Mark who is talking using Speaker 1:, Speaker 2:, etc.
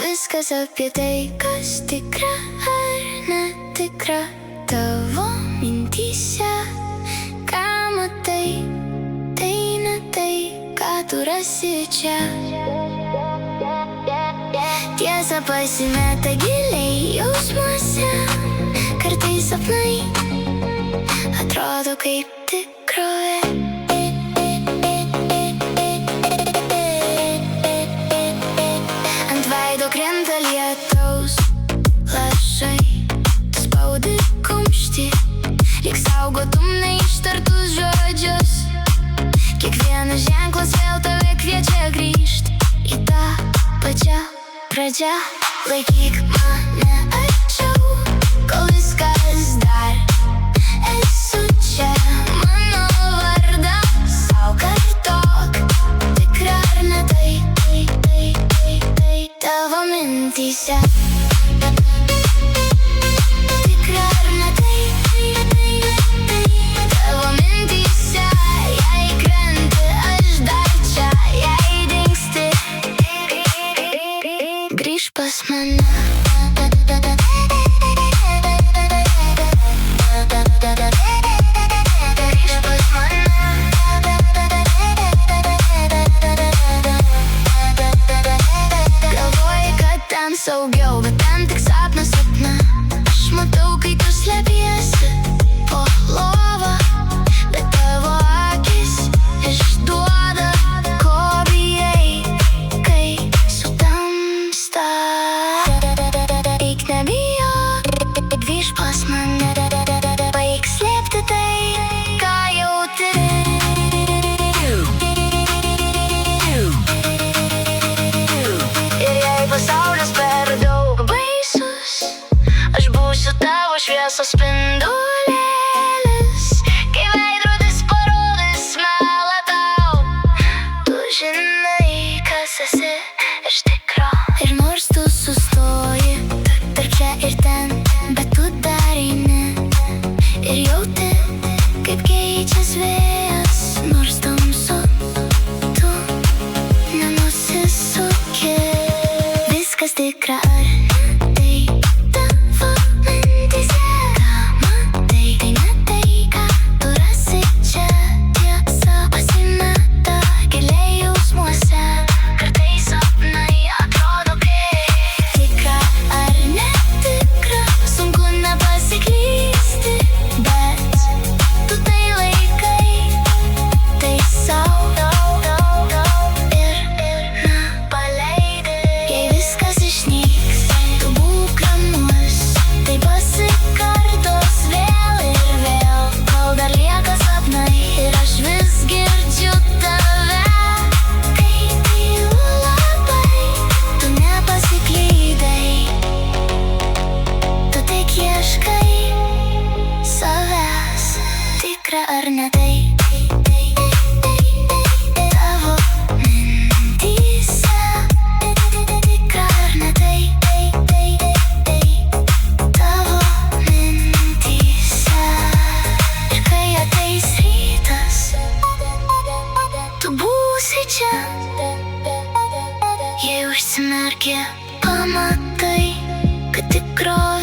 Speaker 1: Viskas apie tai, kas tikra ar netikra tavo mintyse. Ką matai, tai ne tai, ką tu rasi čia. Tiesa pasimeta giliai jausmuose, kartais sapnai atrodo kaip tikrovė. Ant veido krenta lietaus lašai, spaudi kumštį, lyg saugotum neištartus žodžius. Kiekvienas ženklas vėl tave kviečia grįžt į tą pačią pradžią. Laikyk mane arčiau, kol viskas dar esu čia. Mano vardą sau kartok, tikra ar ne tai tavo mintyse. Tikra ar ne tai tavo mintyse. Jei krenti, aš dar čia, jei dingsti, grįžk pas mane. Galvoji, kad ten saugiau, bet ten tik sapnas sapne. Aš matau, kai tu slepiesi po lova, bet tavo akis išduoda, ko bijai, kai sutamsta. Eik, nebijok, grįžk pas mane. Baik slėpti tai, ką jauti. Ir jei pasaulis per daug baisus, aš būsiu tavo šviesos spindulėlis. Kai veidrodis parodys melą tau, tu žinai, kas esi iš tikro. Ir nors tu sustoji tarp čia ir ten, bet tu dar eini ir jauti, kaip keičias vėjas. Nors tamsu, tu nenusisuki. Viskas tikra ar ne tai tavo mintyse. Ką matai, tai ne tai, ką tu rasi čia. Tiesa pasimeta giliai jausmuose, kartais sapnai atrodo kaip tikra ar netikra. Sunku nepasiklysti, bet tu tai laikai, tai sau ir nepaleidi. Jei viskas išnyks, tu būk ramus, tai pasikartos vėl ir vėl, kol dar lieka sapnai ir aš vis girdžiu tave. Kai tylu labai, tu nepasiklydai, tu tik ieškai savęs. Tikra ar ne tai tavo mintyse. Tikra ar ne tai tavo mintyse. Ir kai ateis rytas, tu būsi čia. Jei užsimerki, pamatai, kad tikroji